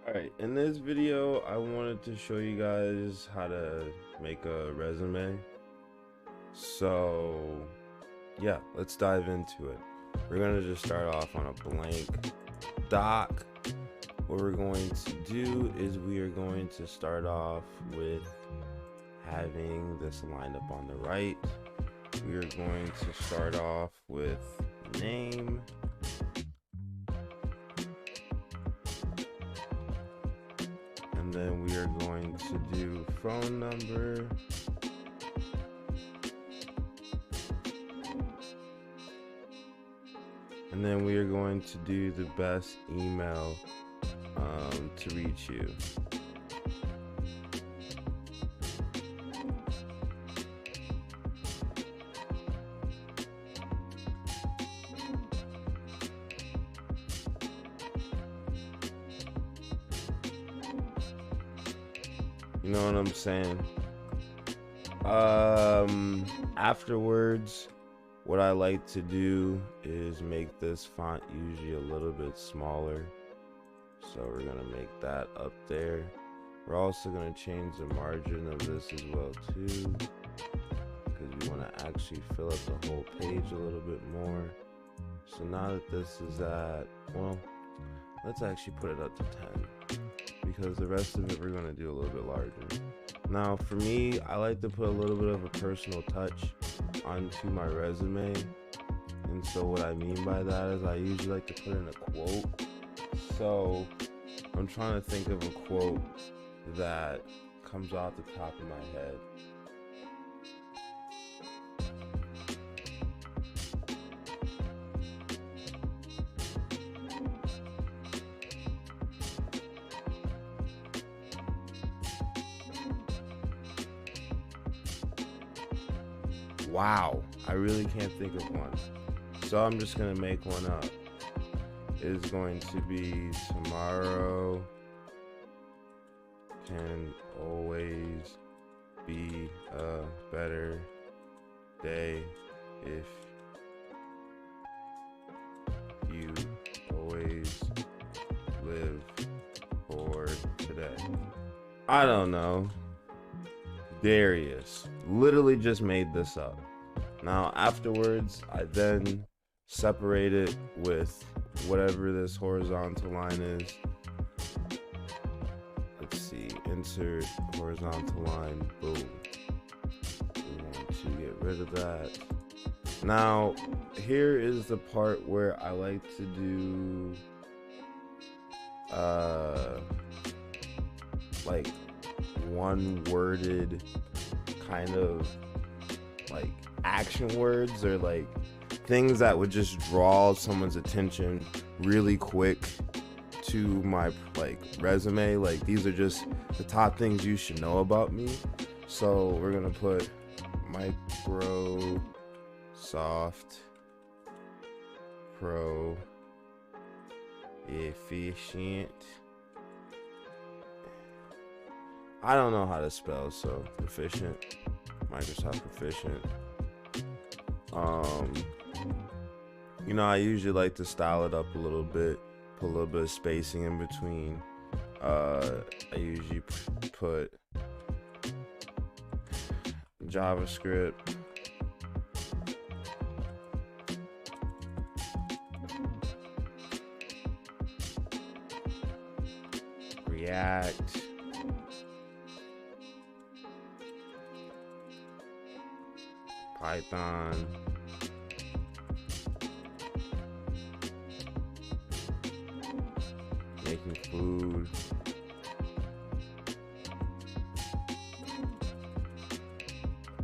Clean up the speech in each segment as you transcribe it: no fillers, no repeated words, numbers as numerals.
Alright, in this video, I wanted to show you guys how to make a resume. So, yeah, let's dive into it. We're going to just start off on a blank doc. What we're going to do is we are going to start off with having this lined up on the right. We are going to start off with name. And then we are going to do phone number. And then we are going to do the best email to reach you. You know what I'm saying? Afterwards, what I like to do is make this font usually a little bit smaller. So we're gonna make that up there. We're also gonna change the margin of this as well too, because we want to actually fill up the whole page a little bit more. So now that this is at, well, let's actually put it up to 10, because the rest of it we're going to do a little bit larger. Now for me, I like to put a little bit of a personal touch onto my resume. And so what I mean by that is I usually like to put in a quote. So I'm trying to think of a quote that comes off the top of my head. Wow, I really can't think of one. So I'm just gonna make one up. It's going to be tomorrow can always be a better day if you always live for today. I don't know. Darius. Literally just made this up. Now afterwards, I then separate it with whatever this horizontal line is. Let's see, insert horizontal line, boom. We want to get rid of that. Now, here is the part where I like to do like one-worded kind of like action words, or like things that would just draw someone's attention really quick to my like resume. Like these are just the top things you should know about me. So we're gonna put Microsoft Pro efficient. I don't know how to spell, so proficient. Microsoft proficient. You know, I usually like to style it up a little bit, put a little bit of spacing in between. I usually put JavaScript, React, Python, making food,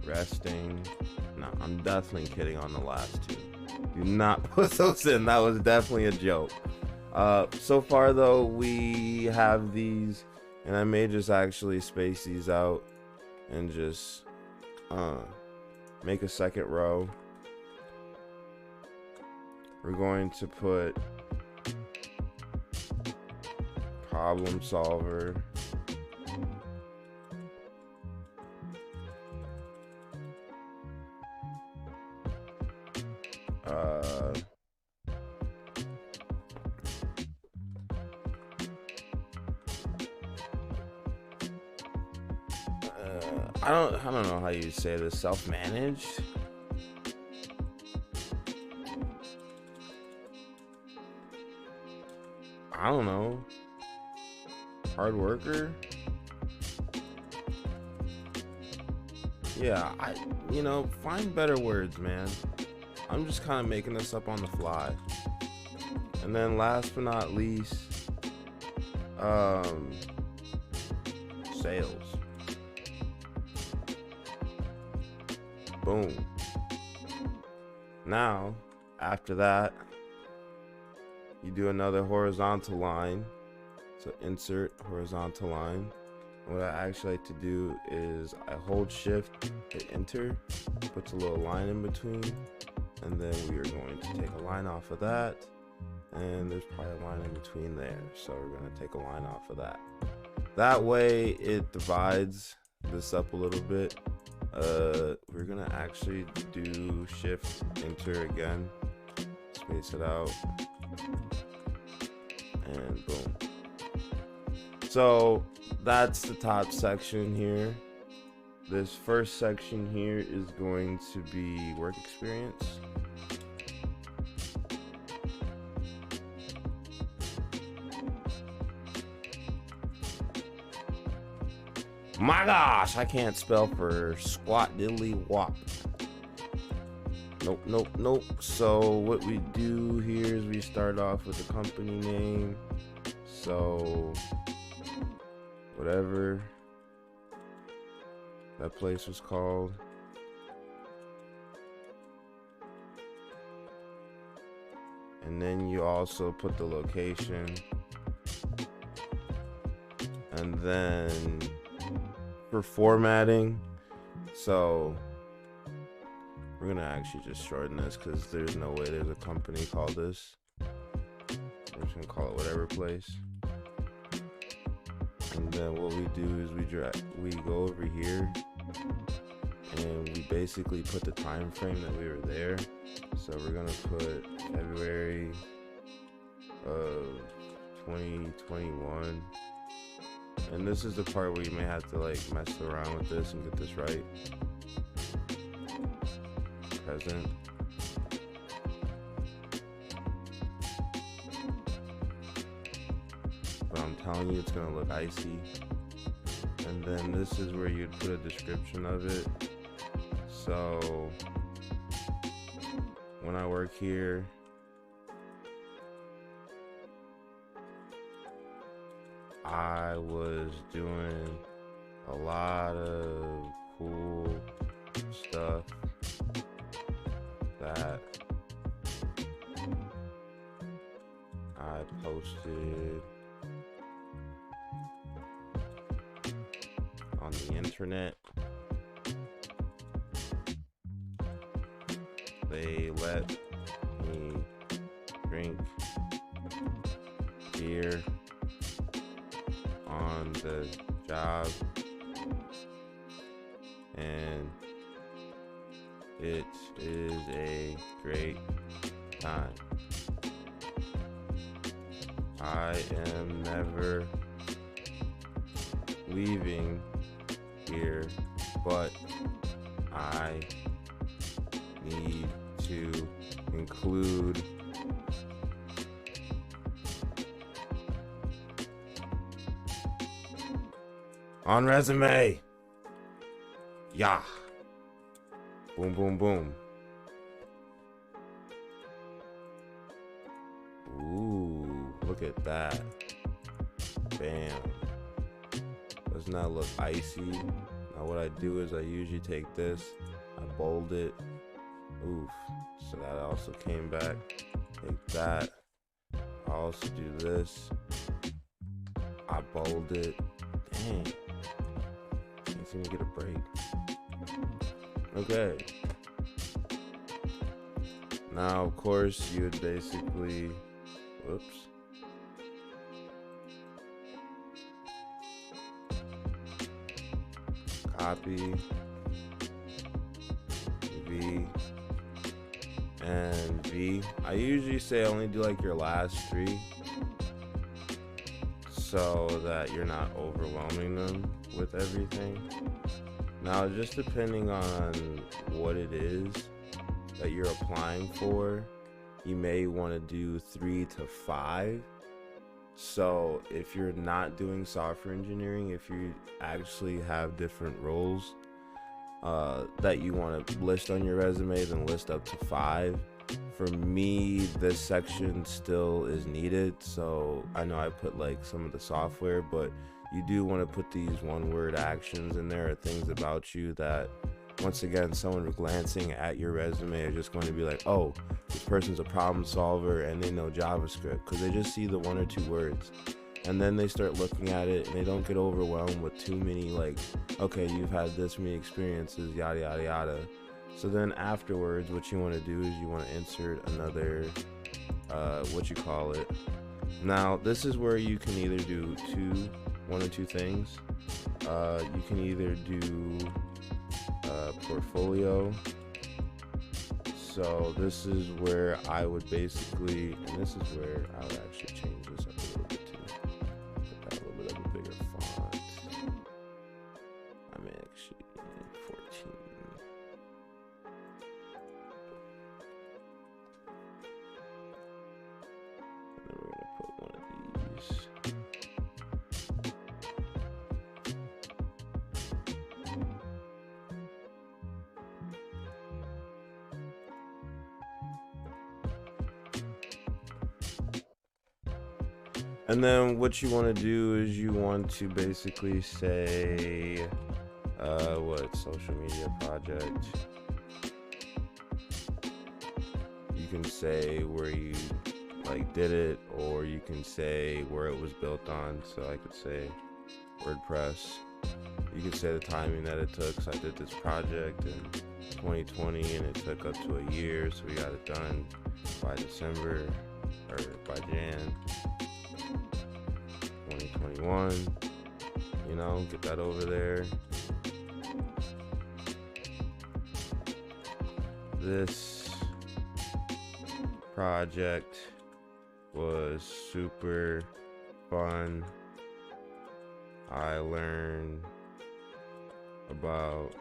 resting. No, I'm definitely kidding on the last two. Do not put those in. That was definitely a joke. So far though, we have these, and I may just actually space these out and just make a second row. We're going to put problem solver, I don't know how you say this. Self-managed. I don't know. Hard worker. Yeah, find better words, man. I'm just kind of making this up on the fly. And then last but not least, sales. Boom. Now, after that, you do another horizontal line. So insert horizontal line. What I actually like to do is I hold shift, hit enter, puts a little line in between, and then we are going to take a line off of that, and there's probably a line in between there, so we're going to take a line off of that. That way it divides this up a little bit. We're going to actually do shift enter again, space it out, and boom. So that's the top section here. This first section here is going to be work experience. My gosh, I can't spell for squat diddly wop. Nope. So what we do here is we start off with the company name. So whatever that place was called. And then you also put the location. And then for formatting, so we're gonna actually just shorten this because there's no way there's a company called this. We're just gonna call it whatever place. And then what we do is we go over here and we basically put the time frame that we were there. So we're gonna put February of 2021. And this is the part where you may have to like mess around with this and get this right. Present. But I'm telling you, it's gonna look icy. And then this is where you'd put a description of it. So when I work here, I was doing a lot of cool stuff that I posted on the internet. They let me drink beer on the job, and it is a great time. I am never leaving here, but I need to include on resume. Yeah. Boom, boom, boom. Ooh, look at that. Bam. Doesn't that look icy? Now what I do is I usually take this, I bold it. Oof. So that also came back. Take that. I also do this. I bold it. Dang. Can't seem to get a break. Okay. Now, of course, you would basically, whoops. Copy. V. And V. I usually say only do like your last three, so that you're not overwhelming them with everything. Now, just depending on what it is that you're applying for, you may want to do 3 to 5. So if you're not doing software engineering, if you actually have different roles that you want to list on your resume, then list up to 5. For me, this section still is needed, so I know I put like some of the software, but you do want to put these one-word actions in there, or things about you that, once again, someone glancing at your resume are just going to be like, oh, this person's a problem solver and they know JavaScript, because they just see the 1 or 2 words, and then they start looking at it and they don't get overwhelmed with too many, like, okay, you've had this many experiences, yada yada yada. So then afterwards, what you want to do is you want to insert another now this is where you can either do 1 or 2 things. You can either do portfolio. So this is where I would basically, and this is where I would actually change this up a little bit too. Put that a little bit of a bigger font. I'm actually 14. And then we're gonna put one of these. And then what you want to do is you want to basically say, social media project. You can say where you did it, or you can say where it was built on. So I could say WordPress. You could say the timing that it took. So I did this project in 2020 and it took up to a year. So we got it done by December, or by Jan 2021, get that over there. This project was super fun. I learned about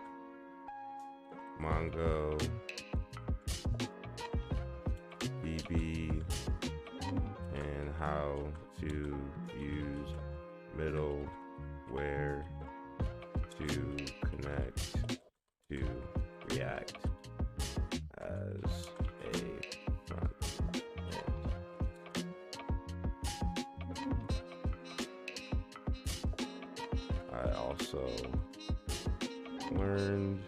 Mongo, BB, and how to use middleware to connect to React as a front end. I also learned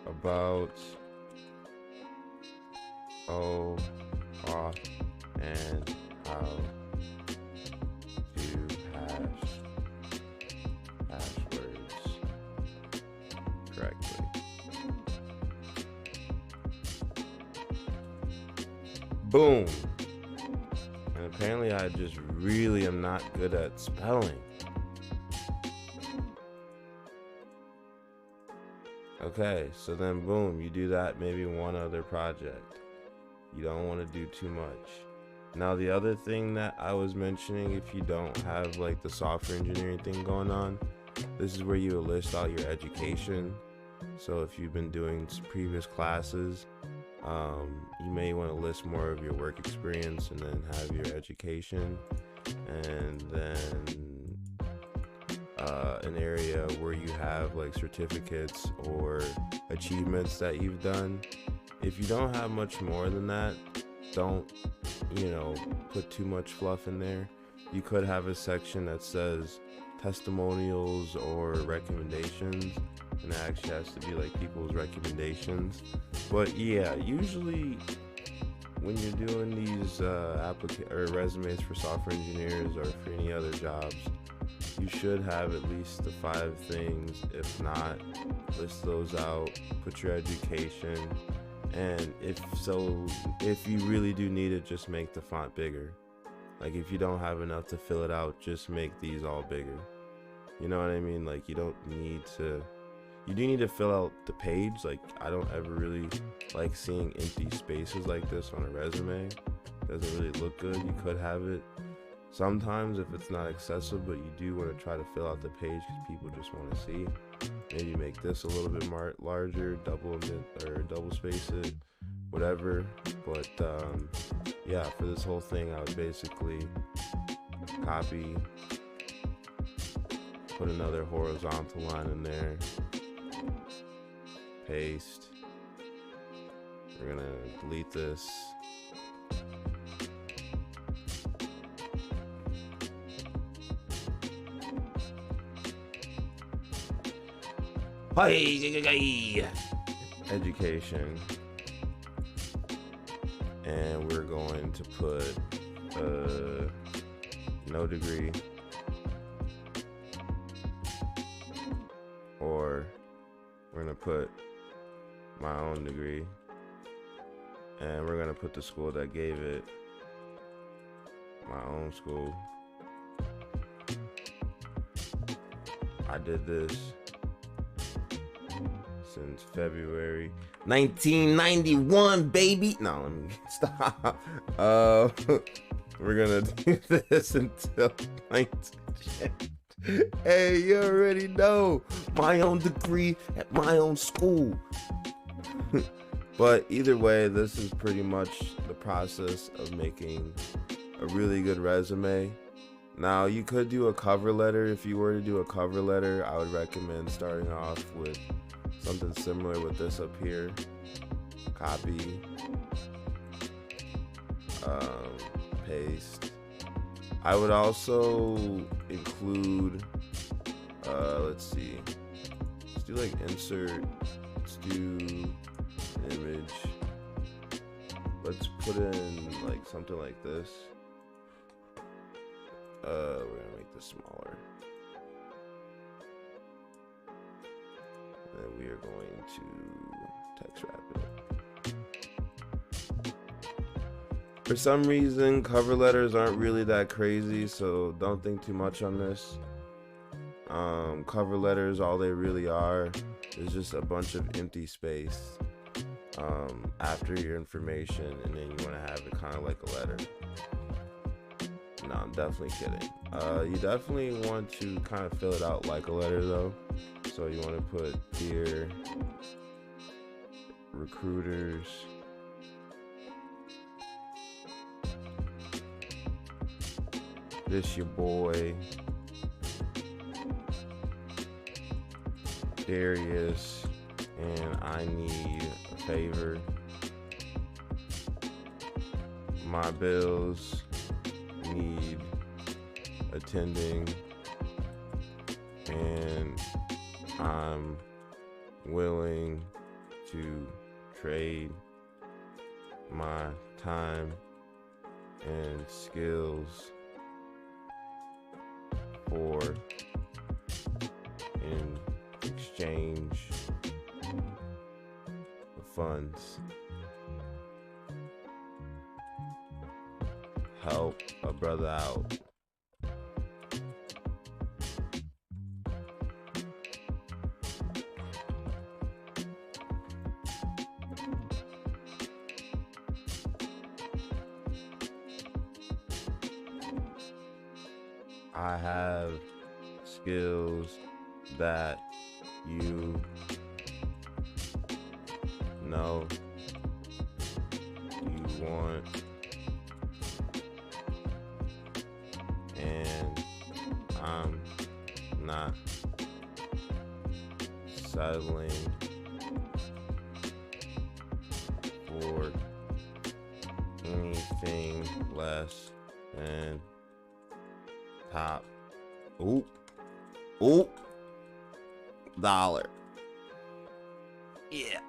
about OAuth and how to hash passwords correctly. Boom. And apparently I just really am not good at spelling. Okay, so then boom, you do that, maybe one other project. You don't want to do too much. Now the other thing that I was mentioning, if you don't have like the software engineering thing going on, this is where you will list out your education. So if you've been doing previous classes, you may want to list more of your work experience and then have your education, and then an area where you have like certificates or achievements that you've done. If you don't have much more than that, don't put too much fluff in there. You could have a section that says testimonials or recommendations, and it actually has to be like people's recommendations. But yeah, usually when you're doing these resumes for software engineers or for any other jobs, you should have at least the 5 things. If not, list those out, put your education, and if you really do need it, just make the font bigger. Like if you don't have enough to fill it out, just make these all bigger. You know what I mean? Like you do need to fill out the page. Like I don't ever really like seeing empty spaces like this on a resume. It doesn't really look good. You could have it Sometimes if it's not accessible, but you do want to try to fill out the page because people just want to see, maybe make this a little bit more larger, double space it, whatever. But yeah, for this whole thing, I would basically copy, put another horizontal line in there, paste. We're gonna delete this. Hey, education, and we're going to put no degree, or we're gonna put my own degree, and we're gonna put the school that gave it, my own school. I did this since February 1991, baby. No, let me stop. We're gonna do this until 19. Hey, you already know, my own degree at my own school. But either way, this is pretty much the process of making a really good resume. Now, you could do a cover letter. If you were to do a cover letter, I would recommend starting off with something similar with this up here. Copy, paste. I would also include, let's see, let's do like insert, let's do an image. Let's put in like something like this. We're gonna make this smaller. And then we are going to text wrap it. For some reason, cover letters aren't really that crazy, so don't think too much on this. Cover letters, all they really are is just a bunch of empty space after your information, and then you want to have it kind of like a letter. No, I'm definitely kidding. You definitely want to kind of fill it out like a letter though. So you want to put here, recruiters, this your boy, Darius, and I need a favor. My bills need attending, and I'm willing to trade my time and skills for in exchange of funds. Help a brother out. I have skills that you know you want, and I'm not settling for anything less than top dollar. Yeah.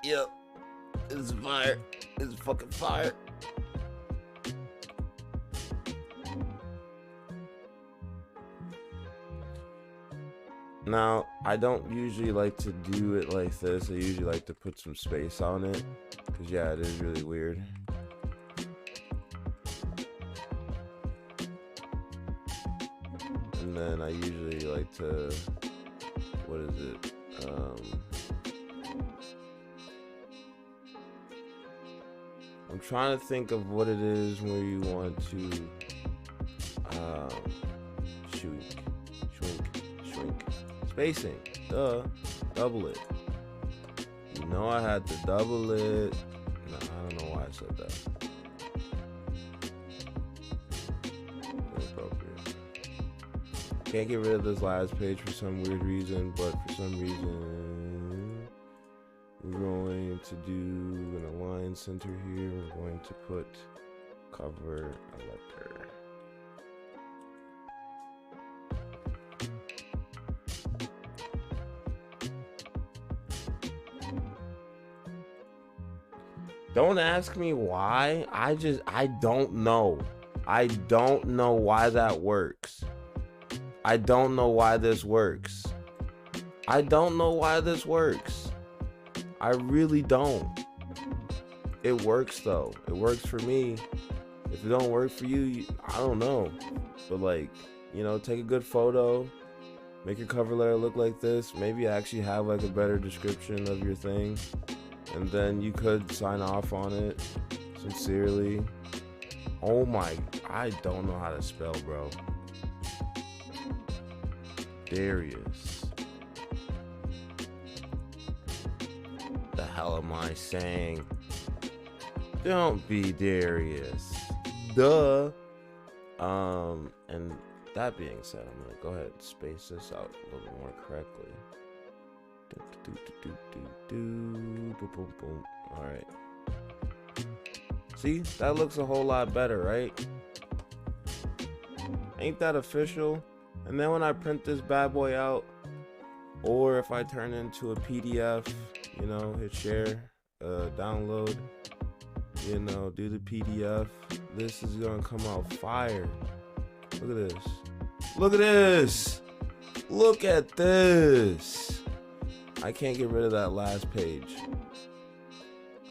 Yep. It's fire. It's fucking fire. Now, I don't usually like to do it like this. I usually like to put some space on it, because yeah, it is really weird. And then I usually like to, what is it? I'm trying to think of what it is where you want to Shrink. Spacing. Duh. Double it. You know I had to double it. No, I don't know why I said that. Inappropriate. Can't get rid of this last page for some weird reason, but for some reason we're going to do an align center here. We're going to put cover a letter. Don't ask me why. I don't know. I don't know why that works. I don't know why this works. I don't know why this works. I really don't. It works though. It works for me. If it don't work for you, I don't know. But like, you know, take a good photo. Make your cover letter look like this. Maybe actually have like a better description of your thing. And then you could sign off on it. Sincerely. Oh my, I don't know how to spell, bro. Darius. The hell am I saying? Don't be Darius. Duh. And that being said, I'm gonna go ahead and space this out a little more correctly. All right. See, that looks a whole lot better, right? Ain't that official? And then when I print this bad boy out, or if I turn it into a PDF, you know, hit share, download, you know, do the PDF, this is gonna come out fire. Look at this. Look at this. Look at this. I can't get rid of that last page.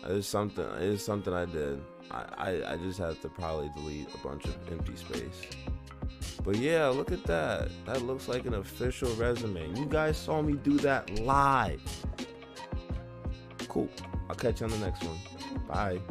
It's something I did. I just had to probably delete a bunch of empty space. But yeah, look at that. That looks like an official resume. You guys saw me do that live. Cool. I'll catch you on the next one. Bye.